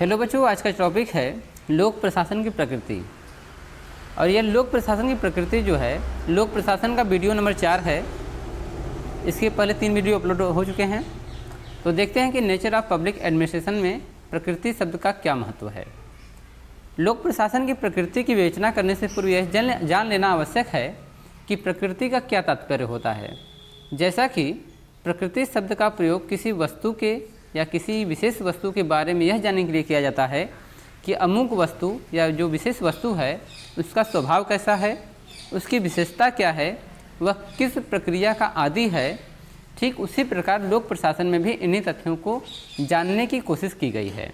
Hello बच्चों, आज का टॉपिक है लोक प्रशासन की प्रकृति। और यह लोक प्रशासन की प्रकृति जो है, लोक प्रशासन का वीडियो नंबर 4 है। इसके पहले 3 वीडियो अपलोड हो चुके हैं। तो देखते हैं कि नेचर ऑफ पब्लिक एडमिनिस्ट्रेशन में प्रकृति शब्द का क्या महत्व है। लोक प्रशासन की प्रकृति की विवेचना करने से पूर्व यह जान लेना आवश्यक है कि प्रकृति का क्या तात्पर्य होता है। जैसा कि प्रकृति शब्द का प्रयोग किसी वस्तु के या किसी विशेष वस्तु के बारे में यह जानने के लिए किया जाता है कि अमुक वस्तु या जो विशेष वस्तु है उसका स्वभाव कैसा है, उसकी विशेषता क्या है, वह किस प्रक्रिया का आदि है। ठीक उसी प्रकार लोक प्रशासन में भी इन्हीं तथ्यों को जानने की कोशिश की गई है।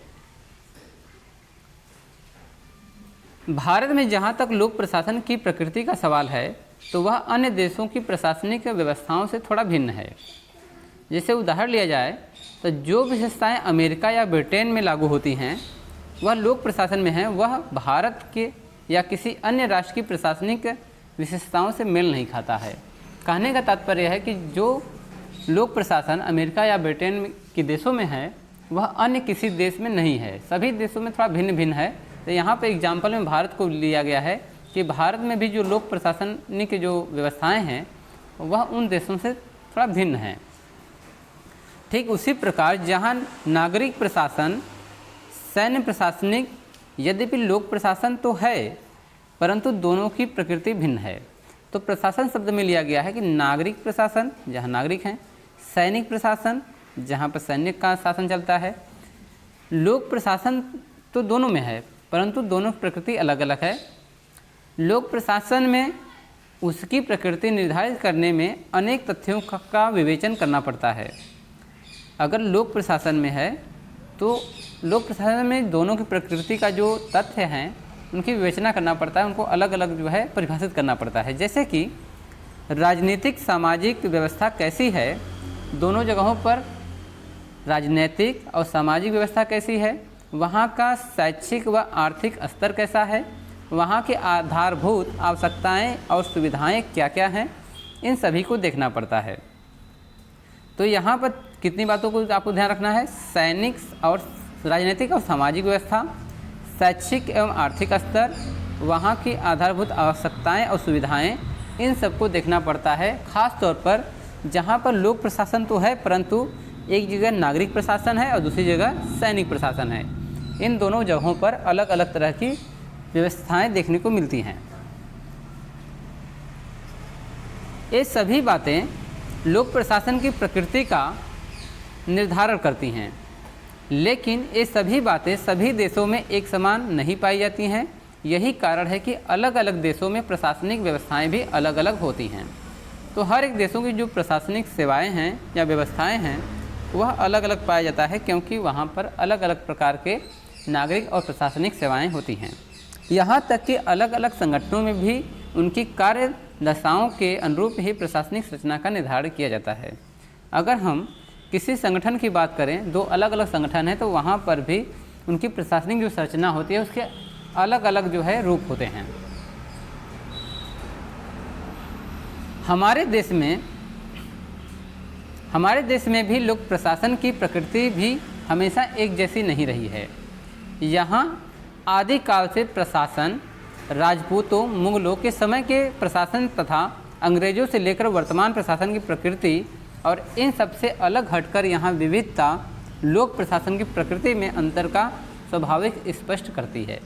भारत में जहाँ तक लोक प्रशासन की प्रकृति का सवाल है तो वह अन्य देशों की प्रशासनिक व्यवस्थाओं से थोड़ा भिन्न है। जैसे उदाहरण लिया जाए तो जो विशेषताएं अमेरिका या ब्रिटेन में लागू होती हैं वह लोक प्रशासन में हैं, वह भारत के या किसी अन्य राष्ट्र की प्रशासनिक विशेषताओं से मेल नहीं खाता है। कहने का तात्पर्य है कि जो लोक प्रशासन अमेरिका या ब्रिटेन के देशों में है वह अन्य किसी देश में नहीं है, सभी देशों में थोड़ा भिन्न भिन्न है। तो यहाँ पर एग्जाम्पल में भारत को लिया गया है कि भारत में भी जो लोक प्रशासनिक जो व्यवस्थाएँ हैं वह उन देशों से थोड़ा भिन्न हैं। ठीक उसी प्रकार जहाँ नागरिक प्रशासन, सैन्य प्रशासनिक, यद्यपि लोक प्रशासन तो है परंतु दोनों की प्रकृति भिन्न है। तो प्रशासन शब्द में लिया गया है कि नागरिक प्रशासन जहाँ नागरिक हैं, सैनिक प्रशासन जहाँ पर सैनिक का शासन चलता है। लोक प्रशासन तो दोनों में है परंतु दोनों की प्रकृति अलग अलग है। लोक प्रशासन में उसकी प्रकृति निर्धारित करने में अनेक तथ्यों का विवेचन करना पड़ता है। अगर लोक प्रशासन में है तो लोक प्रशासन में दोनों की प्रकृति का जो तथ्य हैं उनकी विवेचना करना पड़ता है, उनको अलग अलग जो है परिभाषित करना पड़ता है। जैसे कि राजनीतिक सामाजिक व्यवस्था कैसी है, दोनों जगहों पर राजनीतिक और सामाजिक व्यवस्था कैसी है, वहाँ का शैक्षिक व आर्थिक स्तर कैसा है, वहाँ के आधारभूत आवश्यकताएँ और सुविधाएँ क्या क्या हैं, इन सभी को देखना पड़ता है। तो यहाँ पर कितनी बातों को आपको ध्यान रखना है, सैनिक और राजनीतिक और सामाजिक व्यवस्था, शैक्षिक एवं आर्थिक स्तर, वहाँ की आधारभूत आवश्यकताएं और सुविधाएं, इन सबको देखना पड़ता है। ख़ास तौर पर जहाँ पर लोक प्रशासन तो है परंतु एक जगह नागरिक प्रशासन है और दूसरी जगह सैनिक प्रशासन है। इन दोनों जगहों पर अलग अलग तरह की व्यवस्थाएँ देखने को मिलती हैं। ये सभी बातें लोक प्रशासन की प्रकृति का निर्धारण करती हैं, लेकिन ये सभी बातें सभी देशों में एक समान नहीं पाई जाती हैं। यही कारण है कि अलग अलग देशों में प्रशासनिक व्यवस्थाएं भी अलग अलग होती हैं। तो हर एक देशों की जो प्रशासनिक सेवाएं हैं या व्यवस्थाएं हैं वह अलग अलग पाया जाता है, क्योंकि वहाँ पर अलग अलग प्रकार के नागरिक और प्रशासनिक सेवाएँ होती हैं। यहाँ तक कि अलग अलग संगठनों में भी उनकी कार्य दशाओं के अनुरूप ही प्रशासनिक संरचना का निर्धारण किया जाता है। अगर हम किसी संगठन की बात करें, दो अलग अलग संगठन हैं तो वहाँ पर भी उनकी प्रशासनिक जो संरचना होती है उसके अलग अलग जो है रूप होते हैं। हमारे देश में भी लोक प्रशासन की प्रकृति भी हमेशा एक जैसी नहीं रही है। यहाँ आदिकाल से प्रशासन राजपूतों, मुगलों के समय के प्रशासन तथा अंग्रेजों से लेकर वर्तमान प्रशासन की प्रकृति और इन सबसे अलग हटकर यहाँ विविधता लोक प्रशासन की प्रकृति में अंतर का स्वाभाविक स्पष्ट करती है।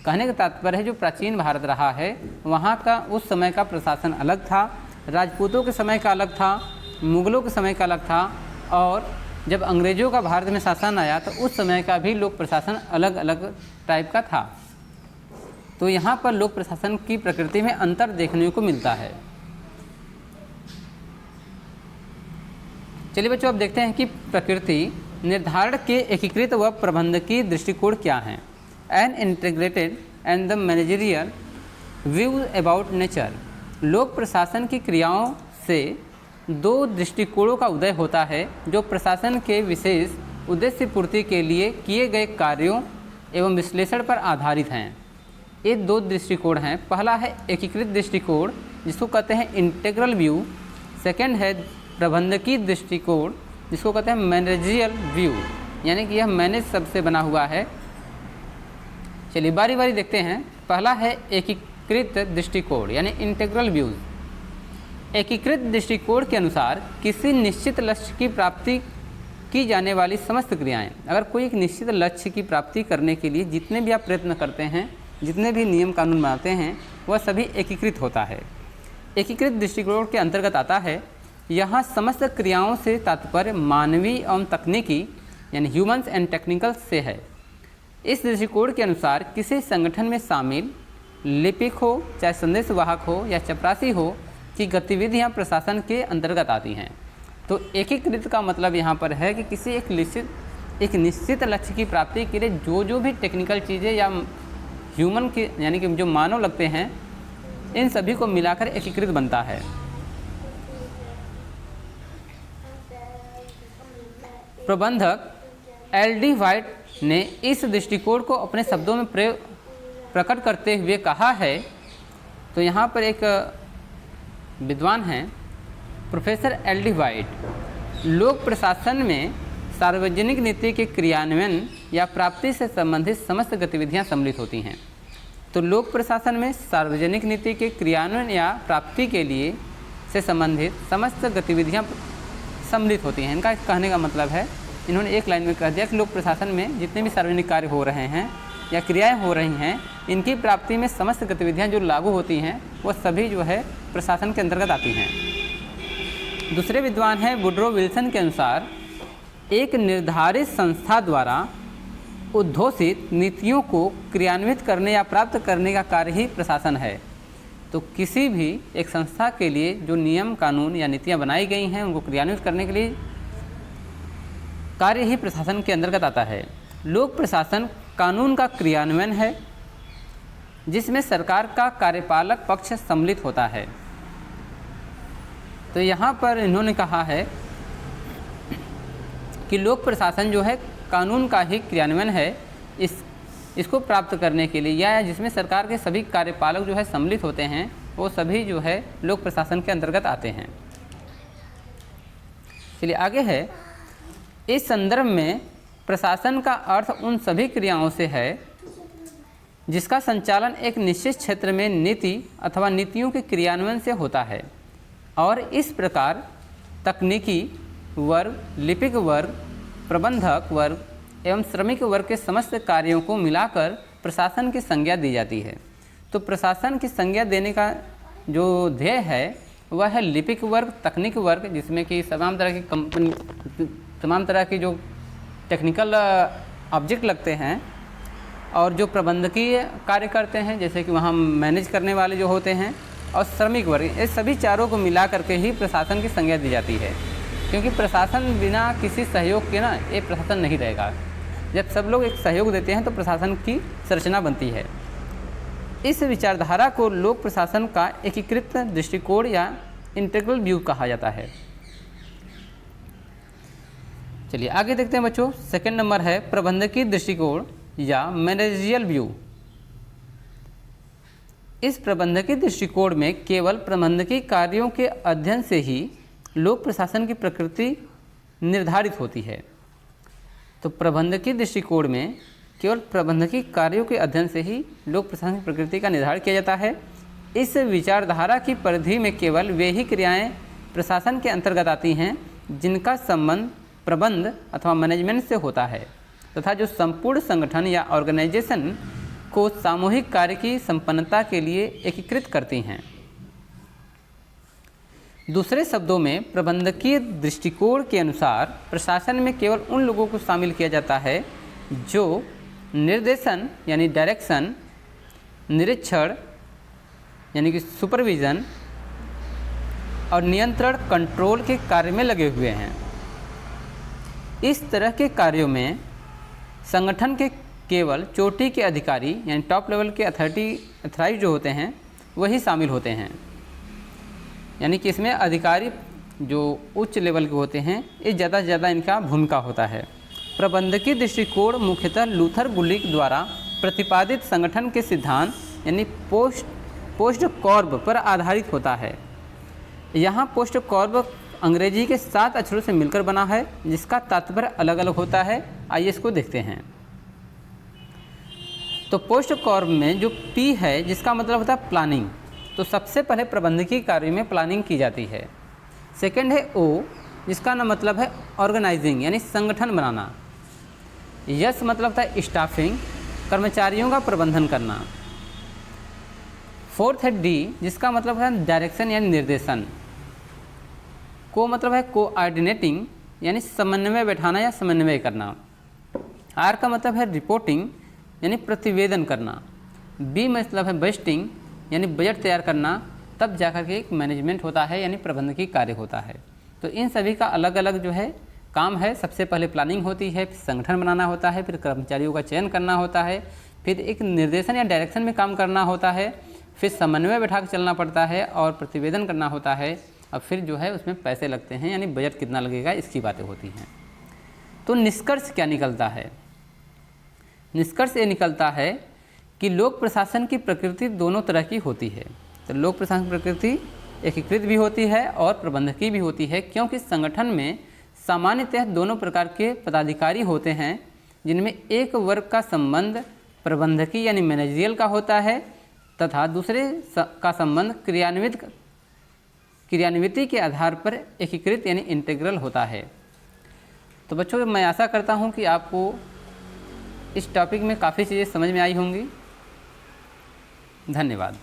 कहने का तात्पर्य है जो प्राचीन भारत रहा है वहाँ का उस समय का प्रशासन अलग था, राजपूतों के समय का अलग था, मुगलों के समय का अलग था, और जब अंग्रेजों का भारत में शासन आया तो उस समय का भी लोक प्रशासन अलग अलग टाइप का था। तो यहाँ पर लोक प्रशासन की प्रकृति में अंतर देखने को मिलता है। चलिए बच्चों, अब देखते हैं कि प्रकृति निर्धारण के एकीकृत व प्रबंधकीय दृष्टिकोण क्या हैं। An integrated and the managerial view about nature. लोक प्रशासन की क्रियाओं से दो दृष्टिकोणों का उदय होता है जो प्रशासन के विशेष उद्देश्य पूर्ति के लिए किए गए कार्यों एवं विश्लेषण पर आधारित हैं। ये दो दृष्टिकोण हैं। पहला है एकीकृत दृष्टिकोण जिसको कहते हैं इंटीग्रल व्यू। सेकंड है प्रबंधकीय दृष्टिकोण जिसको कहते हैं मैनेजरियल व्यू, यानी कि यह मैनेज सबसे बना हुआ है चलिए बारी बारी देखते हैं। पहला है एकीकृत दृष्टिकोण यानी इंटीग्रल व्यूज। एकीकृत दृष्टिकोण के अनुसार किसी निश्चित लक्ष्य की प्राप्ति की जाने वाली समस्त क्रियाएं, अगर कोई एक निश्चित लक्ष्य की प्राप्ति करने के लिए जितने भी आप प्रयत्न करते हैं, जितने भी नियम कानून बनाते हैं, वह सभी एकीकृत होता है। एकीकृत दृष्टिकोण के अंतर्गत आता है। यहाँ समस्त क्रियाओं से तात्पर्य मानवीय एवं तकनीकी यानी ह्यूमन्स एंड टेक्निकल से है। इस दृष्टिकोण के अनुसार किसी संगठन में शामिल लिपिक हो, चाहे संदेशवाहक हो या चपरासी हो, की गतिविधियाँ प्रशासन के अंतर्गत आती हैं। तो एकीकृत का मतलब यहाँ पर है कि किसी एक निश्चित लक्ष्य की प्राप्ति के लिए जो भी टेक्निकल चीज़ें या ह्यूमन के यानी कि जो मानव लगते हैं, इन सभी को मिलाकर एकीकृत बनता है। प्रबंधक एल.डी. व्हाइट ने इस दृष्टिकोण को अपने शब्दों में प्रकट करते हुए कहा है। तो यहाँ पर एक विद्वान हैं प्रोफेसर एल.डी. व्हाइट। लोक प्रशासन में सार्वजनिक नीति के क्रियान्वयन या प्राप्ति से संबंधित समस्त गतिविधियां सम्मिलित होती हैं। तो लोक प्रशासन में सार्वजनिक नीति के क्रियान्वयन या प्राप्ति के लिए से संबंधित समस्त गतिविधियां सम्मिलित होती हैं। इनका कहने का मतलब है, इन्होंने एक लाइन में कह दिया कि लोक प्रशासन में जितने भी सार्वजनिक कार्य हो रहे हैं या क्रियाएं हो रही हैं, इनकी प्राप्ति में समस्त गतिविधियां जो लागू होती हैं, वह सभी जो है प्रशासन के अंतर्गत आती हैं। दूसरे विद्वान हैं वुड्रो विल्सन के अनुसार एक निर्धारित संस्था द्वारा उद्घोषित नीतियों को क्रियान्वित करने या प्राप्त करने का कार्य ही प्रशासन है। तो किसी भी एक संस्था के लिए जो नियम कानून या नीतियाँ बनाई गई हैं, उनको क्रियान्वित करने के लिए कार्य ही प्रशासन के अंतर्गत आता है। लोक प्रशासन कानून का क्रियान्वयन है, जिसमें सरकार का कार्यपालक पक्ष सम्मिलित होता है। तो यहाँ पर इन्होंने कहा है कि लोक प्रशासन जो है कानून का ही क्रियान्वयन है, इसको प्राप्त करने के लिए या जिसमें सरकार के सभी कार्यपालक जो है सम्मिलित होते हैं, वो सभी जो है लोक प्रशासन के अंतर्गत आते हैं। चलिए आगे है। इस संदर्भ में प्रशासन का अर्थ उन सभी क्रियाओं से है जिसका संचालन एक निश्चित क्षेत्र में नीति अथवा नीतियों के क्रियान्वयन से होता है, और इस प्रकार तकनीकी वर्ग, लिपिक वर्ग, प्रबंधक वर्ग एवं श्रमिक वर्ग के समस्त कार्यों को मिलाकर प्रशासन की संज्ञा दी जाती है। तो प्रशासन की संज्ञा देने का जो ध्येय है वह है लिपिक वर्ग, तकनीक वर्ग, जिसमें कि तमाम तरह की जो टेक्निकल ऑब्जेक्ट लगते हैं, और जो प्रबंधकीय कार्य करते हैं, जैसे कि वहाँ मैनेज करने वाले जो होते हैं, और श्रमिक वर्ग, ये सभी चारों को मिला करके ही प्रशासन की संज्ञा दी जाती है। क्योंकि प्रशासन बिना किसी सहयोग के ना ये प्रशासन नहीं रहेगा। जब सब लोग एक सहयोग देते हैं तो प्रशासन की संरचना बनती है। इस विचारधारा को लोक प्रशासन का एकीकृत दृष्टिकोण या इंटीग्रल व्यू कहा जाता है। चलिए आगे देखते हैं बच्चों। सेकंड नंबर है प्रबंधकीय दृष्टिकोण या मैनेजरियल व्यू। इस प्रबंधकीय दृष्टिकोण में केवल प्रबंधकीय कार्यों के अध्ययन से ही लोक प्रशासन की प्रकृति निर्धारित होती है। तो प्रबंधकीय दृष्टिकोण में केवल प्रबंधकीय कार्यों के अध्ययन से ही लोक प्रशासन की प्रकृति का निर्धारण किया जाता है। इस विचारधारा की परिधि में केवल वे ही क्रियाएं प्रशासन के अंतर्गत आती हैं जिनका संबंध प्रबंध अथवा मैनेजमेंट से होता है, तथा जो संपूर्ण संगठन या ऑर्गेनाइजेशन को सामूहिक कार्य की संपन्नता के लिए एकीकृत करती हैं। दूसरे शब्दों में प्रबंधकीय दृष्टिकोण के अनुसार प्रशासन में केवल उन लोगों को शामिल किया जाता है जो निर्देशन यानी डायरेक्शन, निरीक्षण यानी कि सुपरविज़न और नियंत्रण कंट्रोल के कार्य में लगे हुए हैं। इस तरह के कार्यों में संगठन के केवल चोटी के अधिकारी यानी टॉप लेवल के अथॉराइज जो होते हैं वही शामिल होते हैं। यानी कि इसमें अधिकारी जो उच्च लेवल के होते हैं, ये ज़्यादा से ज़्यादा इनका भूमिका होता है। प्रबंधकीय दृष्टिकोण मुख्यतः लूथर गुलिक द्वारा प्रतिपादित संगठन के सिद्धांत यानी पोस्ट कॉर्ब पर आधारित होता है। यहाँ पोस्ट कॉर्ब अंग्रेजी के 7 अक्षरों से मिलकर बना है, जिसका तात्पर्य अलग अलग होता है। आइए इसको देखते हैं। तो पोस्ट कॉर्प में जो पी है जिसका मतलब होता है प्लानिंग, तो सबसे पहले प्रबंधकीय कार्य में प्लानिंग की जाती है। सेकंड है ओ जिसका ना मतलब है ऑर्गेनाइजिंग यानी संगठन बनाना। यस मतलब होता है स्टाफिंग, कर्मचारियों का प्रबंधन करना। फोर्थ है डी जिसका मतलब है डायरेक्शन यानी निर्देशन। को मतलब है कोऑर्डिनेटिंग यानी समन्वय बैठाना या समन्वय करना। आर का मतलब है रिपोर्टिंग यानी प्रतिवेदन करना। बी मतलब है बजटिंग यानी बजट तैयार करना, तब जाकर के एक मैनेजमेंट होता है यानी प्रबंधकीय कार्य होता है। तो इन सभी का अलग अलग जो है काम है। सबसे पहले प्लानिंग होती है, फिर संगठन बनाना होता है, फिर कर्मचारियों का चयन करना होता है, फिर एक निर्देशन या डायरेक्शन में काम करना होता है, फिर समन्वय बैठा कर चलना पड़ता है और प्रतिवेदन करना होता है, और फिर जो है उसमें पैसे लगते हैं यानी बजट कितना लगेगा इसकी बातें होती हैं। तो निष्कर्ष क्या निकलता है? निष्कर्ष ये निकलता है कि लोक प्रशासन की प्रकृति दोनों तरह की होती है। तो लोक प्रशासन की प्रकृति एकीकृत भी होती है और प्रबंधकीय भी होती है, क्योंकि संगठन में सामान्यतः दोनों प्रकार के पदाधिकारी होते हैं, जिनमें एक वर्ग का संबंध प्रबंधकीय यानी मैनेजरियल का होता है तथा दूसरे का संबंध क्रियान्विति के आधार पर एकीकृत यानी इंटीग्रल होता है। तो बच्चों मैं आशा करता हूँ कि आपको इस टॉपिक में काफ़ी चीज़ें समझ में आई होंगी। धन्यवाद।